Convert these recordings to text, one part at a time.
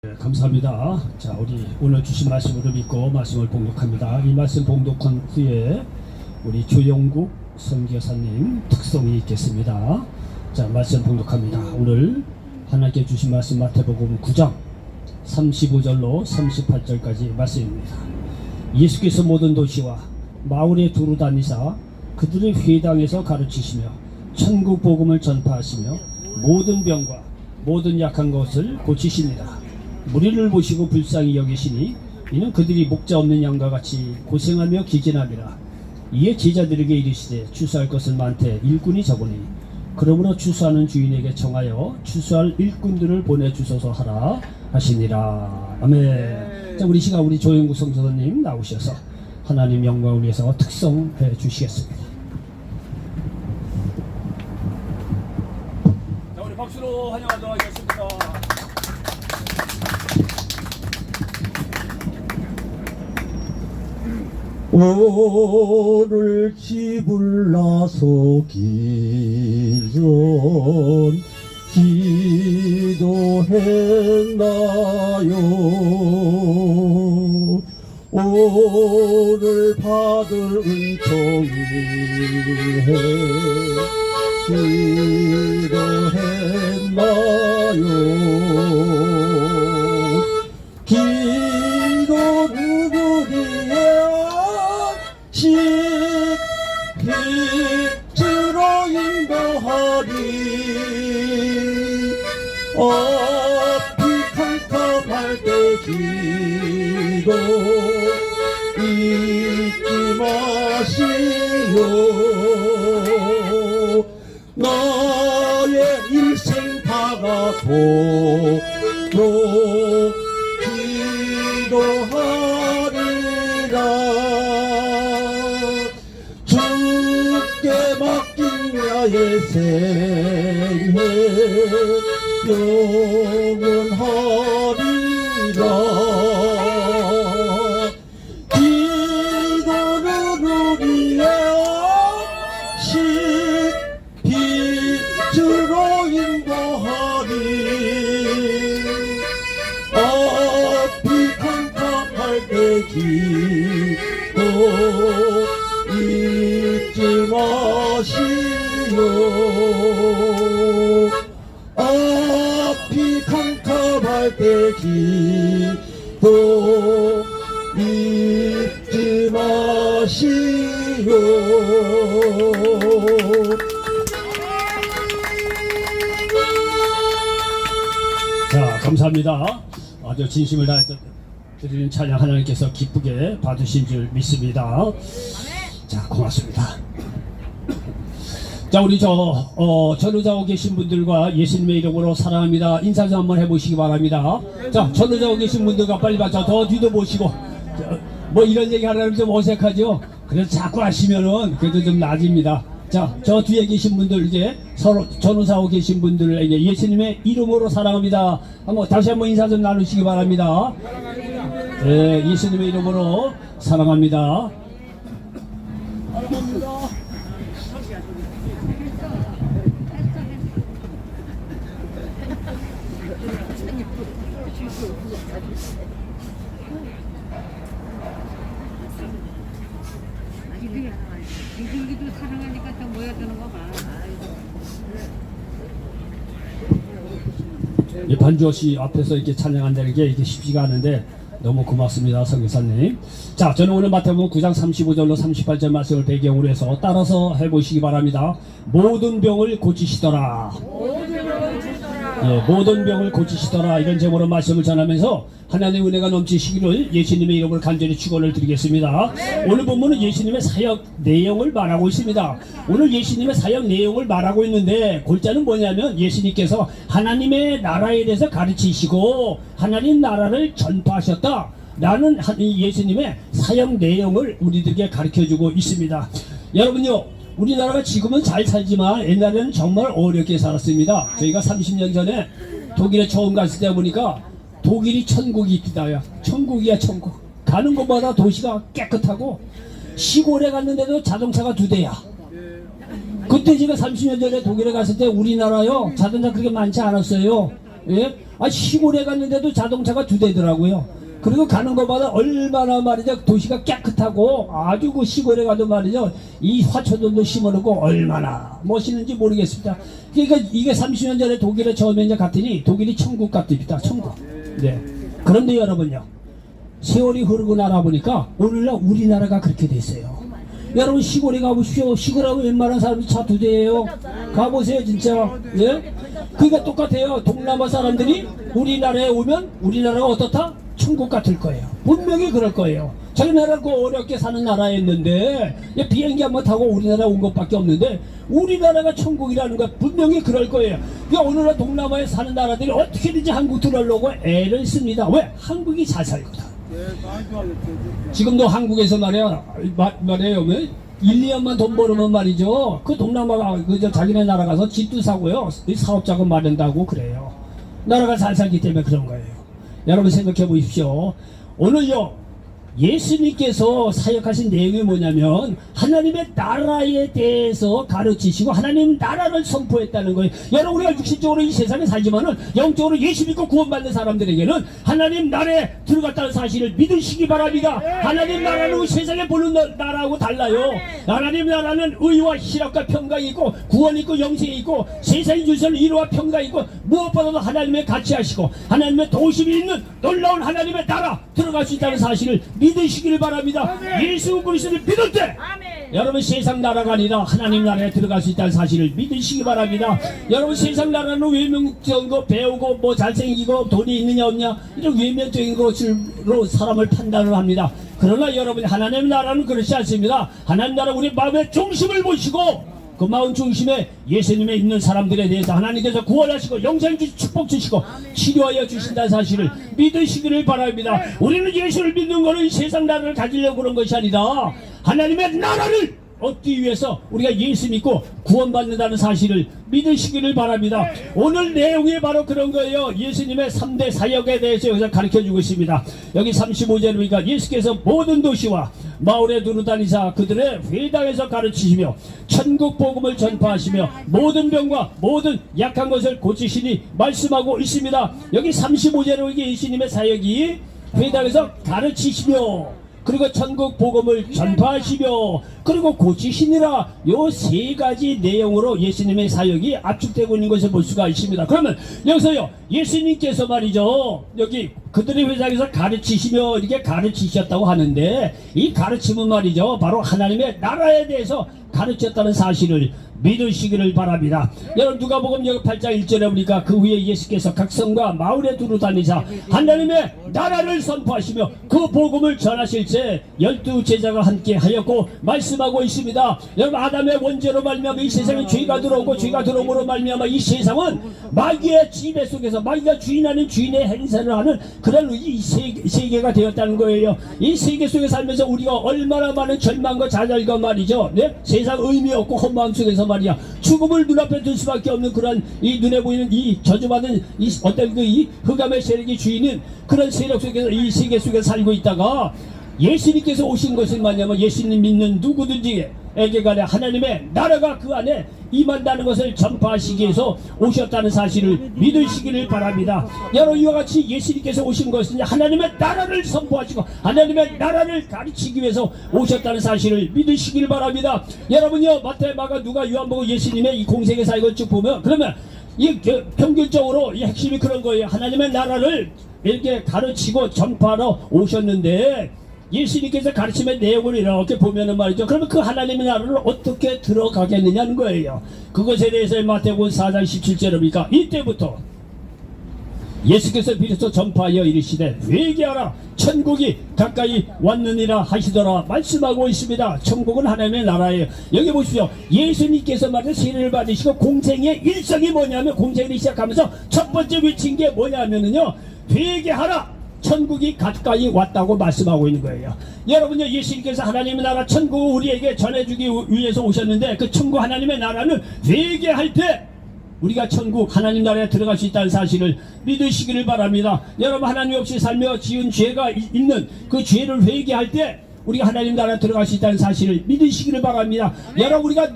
네, 감사합니다. 자, 우리 오늘 주신 말씀으로 믿고 말씀을 봉독합니다. 이 말씀 봉독한 후에 우리 조영국 선교사님 특송이 있겠습니다. 자, 말씀 봉독합니다. 오늘 하나님께 주신 말씀 마태복음 9장 35절로 38절까지 말씀입니다. 예수께서 모든 도시와 마을에 두루 다니사 그들의 회당에서 가르치시며 천국 복음을 전파하시며 모든 병과 모든 약한 것을 고치십니다. 무리를 보시고 불쌍히 여기시니 이는 그들이 목자 없는 양과 같이 고생하며 기진함이라. 이에 제자들에게 이르시되 추수할 것은 많되 일꾼이 적으니 그러므로 추수하는 주인에게 청하여 추수할 일꾼들을 보내주소서 하라 하시니라. 아멘. 자, 우리 시간 우리 조영국 성도님 나오셔서 하나님 영광을 위해서 특성해 주시겠습니다. 자, 우리 박수로 환영하도록 하겠습니다. 오늘 집을 나서기 전 기도했나요? 오늘 받을 은총이 기도했나요? 기도는 우리의 빛으로 인도하리. 앞이 캄캄할 때 기도 잊지 마시오. 나의 일생 다가도록 기도하리라. 주께 맡긴 나의 생애 영원하리라. 기도는 우리의 신 빛으로 인도하리. 앞이 캄캄할 때 기도 잊지 마시오. 앞이 캄캄할 때 기도 잊지 마시오. 자, 감사합니다. 아주 진심을 다해서 드리는 찬양 하나님께서 기쁘게 받으신 줄 믿습니다. 자, 고맙습니다. 자, 우리 전우자고 계신 분들과 예수님의 이름으로 사랑합니다 인사 좀 한번 해보시기 바랍니다. 자, 전우자고 계신 분들과 빨리 더 뒤도 보시고, 뭐 이런 얘기 하려면 좀 어색하죠. 그래서 자꾸 하시면은 그래도 좀 나아집니다. 자, 저 뒤에 계신 분들, 이제 서로 전우사고 계신 분들에게 예수님의 이름으로 사랑합니다 다시 한번 인사 좀 나누시기 바랍니다. 네, 예수님의 이름으로 사랑합니다. 이들기도 사랑하니까 더 모여드는 거 봐. 이 반주시 앞에서 이렇게 찬양한다는 게 이게 쉽지가 않은데 너무 고맙습니다, 선교사님. 자, 저는 오늘 마태복음 9장 35절로 38절 말씀을 배경으로 해서 따라서 해보시기 바랍니다. 모든 병을 고치시더라. 예, 모든 병을 고치시더라. 이런 제목으로 말씀을 전하면서 하나님의 은혜가 넘치시기를 예수님의 이름으로 간절히 축원을 드리겠습니다. 오늘 본문은 예수님의 사역 내용을 말하고 있습니다. 오늘 예수님의 사역 내용을 말하고 있는데 골자는 뭐냐면 예수님께서 하나님의 나라에 대해서 가르치시고 하나님 나라를 전파하셨다 라는 예수님의 사역 내용을 우리들에게 가르쳐주고 있습니다. 여러분요, 우리나라가 지금은 잘 살지만 옛날에는 정말 어렵게 살았습니다. 저희가 30년 전에 독일에 처음 갔을 때 보니까 독일이 천국이 있다야. 천국이야, 천국. 가는 곳마다 도시가 깨끗하고 시골에 갔는데도 자동차가 2대야. 그때 제가 30년 전에 독일에 갔을 때 우리나라요 자동차 그렇게 많지 않았어요. 예? 시골에 갔는데도 자동차가 2대더라고요. 그리고 가는 것마다 얼마나 말이죠 도시가 깨끗하고 아주 그 시골에 가도 말이죠 이 화초들도 심어놓고 얼마나 멋있는지 모르겠습니다. 그러니까 이게 30년 전에 독일에 처음에 이제 갔더니 독일이 천국 같습니다. 천국. 네. 그런데 여러분요 세월이 흐르고 나라 보니까 오늘날 우리나라가 그렇게 됐어요. 여러분 시골에 가보십시오. 시골하고 웬만한 사람이 차 2대예요. 가보세요 진짜. 예? 그러니까 똑같아요. 동남아 사람들이 우리나라에 오면 우리나라가 어떻다? 천국 같을 거예요. 분명히 그럴 거예요. 저희 나라는 그 어렵게 사는 나라였는데 비행기 한번 타고 우리나라 온 것밖에 없는데 우리나라가 천국이라는 거 분명히 그럴 거예요. 그러니까 오늘날 동남아에 사는 나라들이 어떻게든지 한국 들어오려고 애를 씁니다. 왜? 한국이 잘 살거든. 지금도 한국에서 말이에요. 1, 2년만 돈 벌으면 말이죠. 그 동남아가 그저 자기네 나라 가서 집도 사고요. 사업자금 마련다고 그래요. 나라가 잘 살기 때문에 그런 거예요. 여러분 생각해 보십시오. 오늘요 예수님께서 사역하신 내용이 뭐냐면 하나님의 나라에 대해서 가르치시고 하나님 나라를 선포했다는 거예요. 여러분 우리가 육신적으로 이 세상에 살지만은 영적으로 예수 믿고 구원받는 사람들에게는 하나님 나라에 들어갔다는 사실을 믿으시기 바랍니다. 하나님 나라는 세상에 보는 나라하고 달라요. 하나님 나라는 의와 희락과 평강이 있고 구원이 있고 영생이 있고 세상의 질서를 이루와 평강이 있고 무엇보다도 하나님의 같이 하시고 하나님의 도심이 있는 놀라운 하나님의 나라 들어갈 수 있다는 사실을 믿으시기를 바랍니다. 예수 그리스도를 믿을 때 여러분 세상 나라가 아니라 하나님 나라에 들어갈 수 있다는 사실을 믿으시기 바랍니다. 여러분 세상 나라는 외면적인 거 배우고 뭐 잘생기고 돈이 있느냐 없냐 이런 외면적인 것으로 사람을 판단을 합니다. 그러나 여러분 하나님 나라는 그렇지 않습니다. 하나님 나라 우리 마음의 중심을 보시고 그 마음 중심에 예수님에 있는 사람들에 대해서 하나님께서 구원하시고 영생 주시고 축복 주시고 치료하여 주신다는 사실을 믿으시기를 바랍니다. 우리는 예수를 믿는 것은 세상 나라를 가지려고 그런 것이 아니라 하나님의 나라를 얻기 위해서 우리가 예수 믿고 구원받는다는 사실을 믿으시기를 바랍니다. 오늘 내용이 바로 그런 거예요. 예수님의 3대 사역에 대해서 여기서 가르쳐주고 있습니다. 여기 35절에 보니까 예수께서 모든 도시와 마을에 두루 다니사 그들의 회당에서 가르치시며 천국 복음을 전파하시며 모든 병과 모든 약한 것을 고치시니 말씀하고 있습니다. 여기 35절에 여기 예수님의 사역이 회당에서 가르치시며 그리고 천국 복음을 전파하시며 그리고 고치시니라 요 3가지 내용으로 예수님의 사역이 압축되고 있는 것을 볼 수가 있습니다. 그러면 여기서요 예수님께서 말이죠 여기 그들의 회당에서 가르치시며 이렇게 가르치셨다고 하는데 이 가르침은 말이죠 바로 하나님의 나라에 대해서 가르쳤다는 사실을 믿으시기를 바랍니다. 여러분 누가복음 여기 8장 1절에 보니까 그 후에 예수께서 각 성과 마을에 두루 다니사 하나님의 나라를 선포하시며 그 복음을 전하실 때 12제자가 함께 하였고 말씀하고 있습니다. 여러분 아담의 원죄로 말미암아 이 세상에 죄가 들어오고 죄가 들어옴으로 말미암아 이 세상은 마귀의 지배 속에서 마귀가 주인 아닌 주인의 행세를 하는 그런 이 세계가 되었다는 거예요. 이 세계 속에 살면서 우리가 얼마나 많은 절망과 좌절과 말이죠. 네? 세상 의미 없고 헛마음 속에서 말이야 죽음을 눈앞에 둘 수밖에 없는 그런 이 눈에 보이는 이 저주받은 이 어떤 그 이 흑암의 세력이 주인은 그런 세력 속에서 이 세계 속에 살고 있다가 예수님께서 오신 것은 뭐냐면 예수님 믿는 누구든지에게 간에 하나님의 나라가 그 안에 임한다는 것을 전파하시기 위해서 오셨다는 사실을 믿으시기를 바랍니다. 여러분 이와 같이 예수님께서 오신 것은 하나님의 나라를 선포하시고 하나님의 나라를 가르치기 위해서 오셨다는 사실을 믿으시기를 바랍니다. 여러분요 마태 마가 누가 요한복음 예수님의 이 공생의 사역을 쭉 보면 그러면 이 평균적으로 이 핵심이 그런 거예요. 하나님의 나라를 이렇게 가르치고 전파하러 오셨는데 예수님께서 가르침의 내용을 이렇게 보면은 말이죠. 그러면 그 하나님의 나라를 어떻게 들어가겠느냐는 거예요. 그것에 대해서 마태복음 4장 17절에 보니까 이때부터 예수께서 비로소 전파하여 이르시되 회개하라 천국이 가까이 왔느니라 하시더라 말씀하고 있습니다. 천국은 하나님의 나라예요. 여기 보십시오. 예수님께서 말이죠. 세례를 받으시고 공생의 일성이 뭐냐면 공생을 시작하면서 첫 번째 외친 게 뭐냐면은요 회개하라 천국이 가까이 왔다고 말씀하고 있는 거예요. 여러분요 예수님께서 하나님의 나라 천국을 우리에게 전해주기 위해서 오셨는데 그 천국 하나님의 나라는 회개할 때 우리가 천국 하나님 나라에 들어갈 수 있다는 사실을 믿으시기를 바랍니다. 여러분 하나님 없이 살며 지은 죄가 있는 그 죄를 회개할 때 우리가 하나님 나라 들어갈 수 있다는 사실을 믿으시기를 바랍니다. 여러분 우리가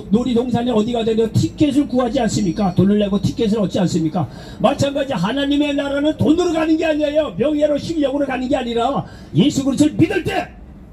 놀이동산에 어디 가더라도 티켓을 구하지 않습니까? 돈을 내고 티켓을 얻지 않습니까? 마찬가지 하나님의 나라는 돈으로 가는 게 아니에요. 명예로 실력으로 가는 게 아니라 예수 그리스도를 믿을 때,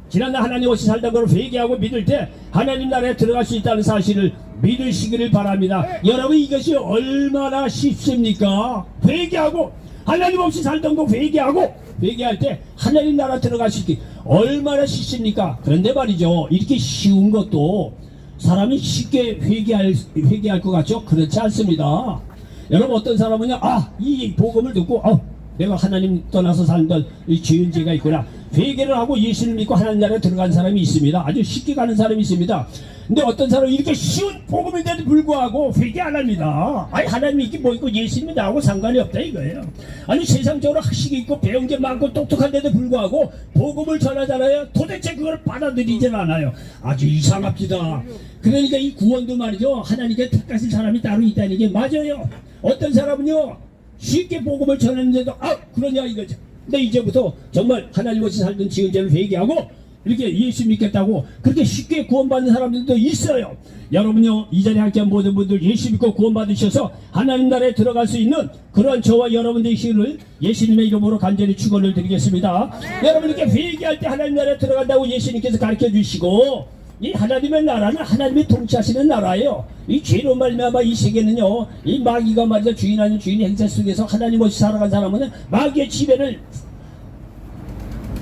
지난날 하나님 없이 살던 것을 회개하고 믿을 때 하나님 나라에 들어갈 수 있다는 사실을 믿으시기를 바랍니다. 여러분 이것이 얼마나 쉽습니까? 회개하고 하나님 없이 살던 거 회개할 때 하나님 나라 들어갈 수 있게 얼마나 쉽습니까? 그런데 말이죠, 이렇게 쉬운 것도 사람이 쉽게 회개할 것 같죠? 그렇지 않습니다. 여러분 어떤 사람은요, 이 복음을 듣고 내가 하나님 떠나서 살던 이 죄인죄가 있구나, 회개를 하고 예수를 믿고 하나님 나라에 들어간 사람이 있습니다. 아주 쉽게 가는 사람이 있습니다. 근데 어떤 사람은 이렇게 쉬운 복음인데도 불구하고 회개 안 합니다. 하나님이 있기 뭐 있고 예수님이 나하고 상관이 없다 이거예요. 아니 세상적으로 학식이 있고 배운 게 많고 똑똑한데도 불구하고 복음을 전하잖아요. 도대체 그걸 받아들이질 않아요. 아주 이상합니다. 그러니까 이 구원도 말이죠, 하나님께 택하신 사람이 따로 있다는 게 맞아요. 어떤 사람은요 쉽게 복음을 전했는데도 그러냐 이거죠. 근데 이제부터 정말 하나님 없이 살던 지은죄를 회개하고 이렇게 예수 믿겠다고 그렇게 쉽게 구원받는 사람들도 있어요. 여러분요 이 자리에 함께한 모든 분들 예수 믿고 구원받으셔서 하나님 나라에 들어갈 수 있는 그런 저와 여러분 되시기를 예수님의 이름으로 간절히 축원을 드리겠습니다. 여러분 이렇게 회개할 때 하나님 나라에 들어간다고 예수님께서 가르쳐 주시고, 이 하나님의 나라는 하나님이 통치하시는 나라예요. 이 죄로 말미암아 이 세계는요, 이 마귀가 말이죠, 주인 아닌 주인 행세 속에서 하나님 없이 살아간 사람은 마귀의 지배를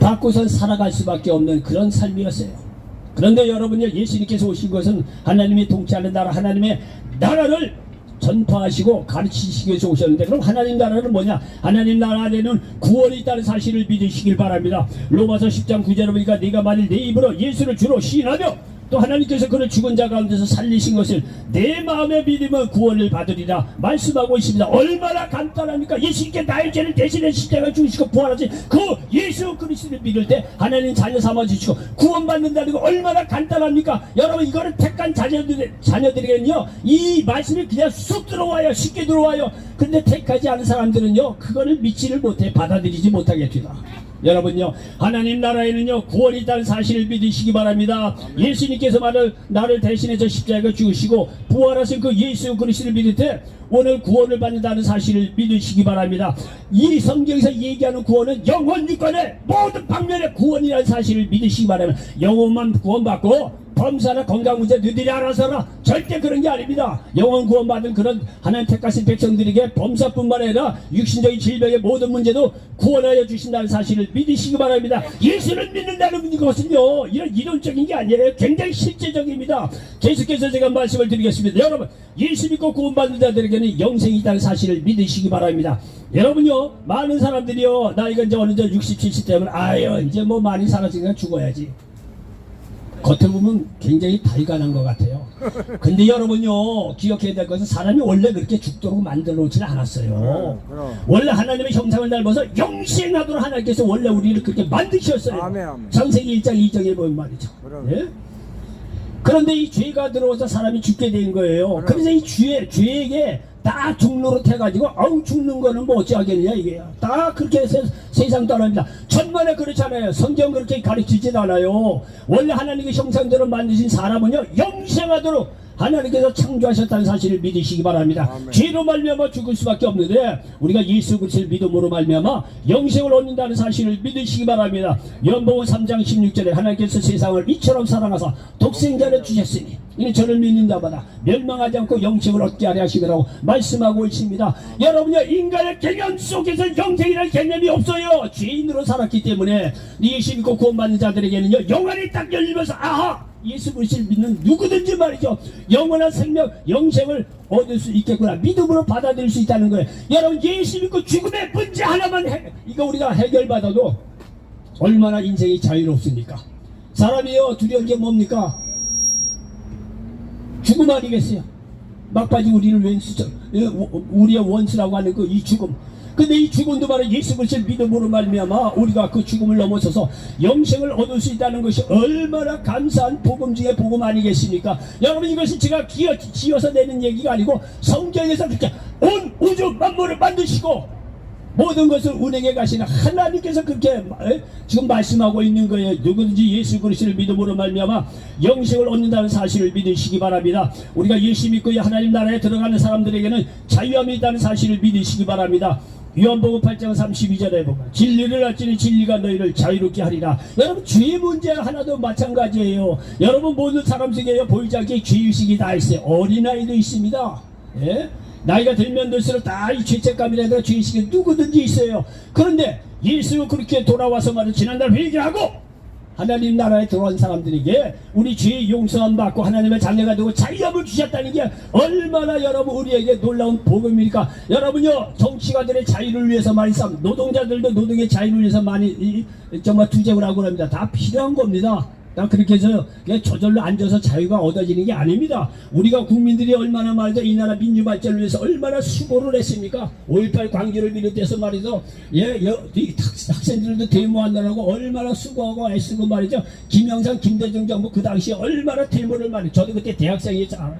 받고선 살아갈 수밖에 없는 그런 삶이었어요. 그런데 여러분요, 예수님께서 오신 것은 하나님이 통치하는 나라, 하나님의 나라를 전파하시고 가르치시기 위해서 오셨는데, 그럼 하나님 나라는 뭐냐? 하나님 나라 안에는 구원이 있다는 사실을 믿으시길 바랍니다. 로마서 10장 9절에 보니까 네가 만일 내 입으로 예수를 주로 시인하며 또 하나님께서 그를 죽은 자 가운데서 살리신 것을 내 마음에 믿으면 구원을 받으리라 말씀하고 있습니다. 얼마나 간단합니까? 예수님께 나의 죄를 대신해 십자가에 죽으시고 부활하신 그 예수 그리스도를 믿을 때 하나님 자녀 삼아주시고 구원받는다는 거 얼마나 간단합니까? 여러분 이거를 택한 자녀들에게는요 이 말씀이 그냥 쑥 들어와요. 쉽게 들어와요. 근데 택하지 않은 사람들은요 그거를 믿지를 못해, 받아들이지 못하겠습니다. 여러분요 하나님 나라에는요 구원이 있다는 사실을 믿으시기 바랍니다. 예수님께서 나를 대신해서 십자가에 죽으시고 부활하신 그 예수 그리스도를 믿을 때 오늘 구원을 받는다는 사실을 믿으시기 바랍니다. 이 성경에서 얘기하는 구원은 영혼 육간의 모든 방면의 구원이라는 사실을 믿으시기 바랍니다. 영혼만 구원받고 범사나 건강 문제 너희들이 알아서 하라, 절대 그런 게 아닙니다. 영혼 구원받은 그런 하나님 택하신 백성들에게 범사뿐만 아니라 육신적인 질병의 모든 문제도 구원하여 주신다는 사실을 믿으시기 바랍니다. 예수를 믿는다는 것은요 이런 이론적인 게 아니에요. 굉장히 실제적입니다. 계속해서 제가 말씀을 드리겠습니다. 여러분 예수 믿고 구원받는 자들에게는 영생이 있다는 사실을 믿으시기 바랍니다. 여러분요 많은 사람들이요 나이가 이제 어느 정도 60, 70 되면 이제 뭐 많이 살았으니까 죽어야지, 겉에 보면 굉장히 달관한 것 같아요. 근데 여러분요 기억해야 될 것은 사람이 원래 그렇게 죽도록 만들어 놓지는 않았어요. 원래 하나님의 형상을 닮아서 영생하도록 하나님께서 원래 우리를 그렇게 만드셨어요. 창세기 1장 2장에 보면 말이죠. 예? 그런데 이 죄가 들어와서 사람이 죽게 된 거예요. 그래서 이 죄에게 다 종로로 해가지고 죽는 거는 뭐 어찌하겠냐 이게 다 그렇게 해서 세상 떠납니다. 천만에 그렇지 않아요. 성경 그렇게 가르치진 않아요. 원래 하나님의 형상대로 만드신 사람은요 영생하도록 하나님께서 창조하셨다는 사실을 믿으시기 바랍니다. 죄로 말미암아 죽을 수밖에 없는데 우리가 예수 그리스도를 믿음으로 말미암아 영생을 얻는다는 사실을 믿으시기 바랍니다. 연복음 3장 16절에 하나님께서 세상을 이처럼 사랑하사 독생자를 주셨으니 이는 저를 믿는 자마다 멸망하지 않고 영생을 얻게 하려 하시더라고 말씀하고 있습니다. 여러분요 인간의 개념 속에서 영생이라는 개념이 없어요. 죄인으로 살았기 때문에 예수 믿고 구원받는 자들에게는요 영안이 딱 열리면서 예수 그리스도를 믿는 누구든지 말이죠 영원한 생명 영생을 얻을 수 있겠구나, 믿음으로 받아들일 수 있다는 거예요. 여러분 예수 믿고 죽음의 문제 하나만 이거 우리가 해결받아도 얼마나 인생이 자유롭습니까? 사람이요 두려운 게 뭡니까? 죽음 아니겠어요? 막바지 우리를 우리의 원수라고 하는 그 이 죽음. 근데 이 죽음도 바로 예수 그리스도를 믿음으로 말미암아 우리가 그 죽음을 넘어서서 영생을 얻을 수 있다는 것이 얼마나 감사한 복음 중에 복음 아니겠습니까? 여러분 이것이 제가 지어서 내는 얘기가 아니고 성경에서 그렇게 온 우주 만물을 만드시고 모든 것을 운행해 가시는 하나님께서 그렇게 지금 말씀하고 있는 거예요. 누구든지 예수 그리스도를 믿음으로 말미암아 영생을 얻는다는 사실을 믿으시기 바랍니다. 우리가 예수 믿고 하나님 나라에 들어가는 사람들에게는 자유함이 있다는 사실을 믿으시기 바랍니다. 요한복음 8장 32절에 보면 진리를 알지니 진리가 너희를 자유롭게 하리라. 여러분 죄 문제 하나도 마찬가지예요. 여러분 모든 사람 속에 보이지 않게 죄의식이 다 있어요. 어린아이도 있습니다. 예? 나이가 들면 들수록 다 이 죄책감이라든가 죄의식이 누구든지 있어요. 그런데 예수 그렇게 돌아와서 말은 지난달 회개하고 하나님 나라에 들어온 사람들에게 우리 죄 용서함 받고 하나님의 자녀가 되고 자유함을 주셨다는 게 얼마나 여러분 우리에게 놀라운 복음입니까? 여러분요 정치가들의 자유를 위해서 많이 싸움, 노동자들도 노동의 자유를 위해서 많이 정말 투쟁을 하고 합니다. 다 필요한 겁니다. 그렇게 해서 그냥 저절로 앉아서 자유가 얻어지는 게 아닙니다. 우리가 국민들이 얼마나 말이죠 이 나라 민주 발전을 위해서 얼마나 수고를 했습니까? 5.18 광주를 비롯해서 말이죠 이 학생들도 데모한다고 얼마나 수고하고 애쓰고 말이죠. 김영삼 김대중 정부 그 당시에 얼마나 데모를 말이죠. 저도 그때 대학생이었잖아요.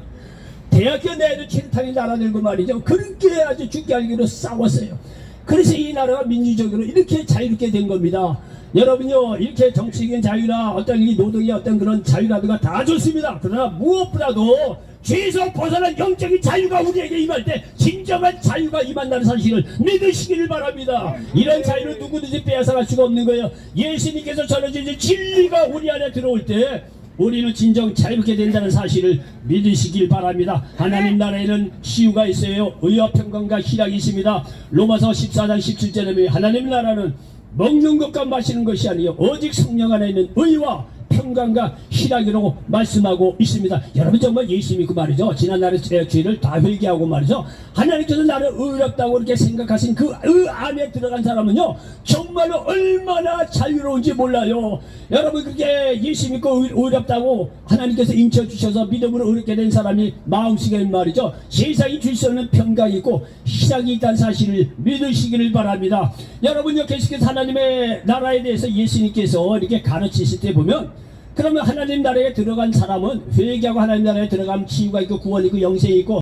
대학교 내에도 체류탄이 날아들고 말이죠. 그렇게 아주 죽게 알기로 싸웠어요. 그래서 이 나라가 민주적으로 이렇게 자유롭게 된 겁니다. 여러분요 이렇게 정치적인 자유나 어떤 이 노동의 어떤 그런 자유라든가 다 좋습니다. 그러나 무엇보다도 죄에서 벗어난 영적인 자유가 우리에게 임할 때 진정한 자유가 임한다는 사실을 믿으시기를 바랍니다. 이런 자유를 누구든지 빼앗아갈 수가 없는 거예요. 예수님께서 전해주신 진리가 우리 안에 들어올 때 우리는 진정 자유롭게 된다는 사실을 믿으시길 바랍니다. 하나님 나라에는 치유가 있어요. 의와 평강과 희락이 있습니다. 로마서 14장 17절에 하나님 나라는 먹는 것과 마시는 것이 아니요 오직 성령 안에 있는 의와 평강과 희락이라고 말씀하고 있습니다. 여러분 정말 예수 믿고 말이죠 지난날의 죄를 다 회개하고 말이죠 하나님께서 나를 의롭다고 이렇게 생각하신 그 안에 들어간 사람은요 정말로 얼마나 자유로운지 몰라요. 여러분 그렇게 예수 믿고 의롭다고 하나님께서 인쳐주셔서 믿음으로 의롭게 된 사람이 마음속에 말이죠 세상이 줄 수 없는 평강이 있고 희락이 있다는 사실을 믿으시기를 바랍니다. 여러분요 계속해서 하나님의 나라에 대해서 예수님께서 이렇게 가르치실 때 보면 그러면 하나님 나라에 들어간 사람은 회개하고 하나님 나라에 들어가면 치유가 있고 구원이 있고 영생이 있고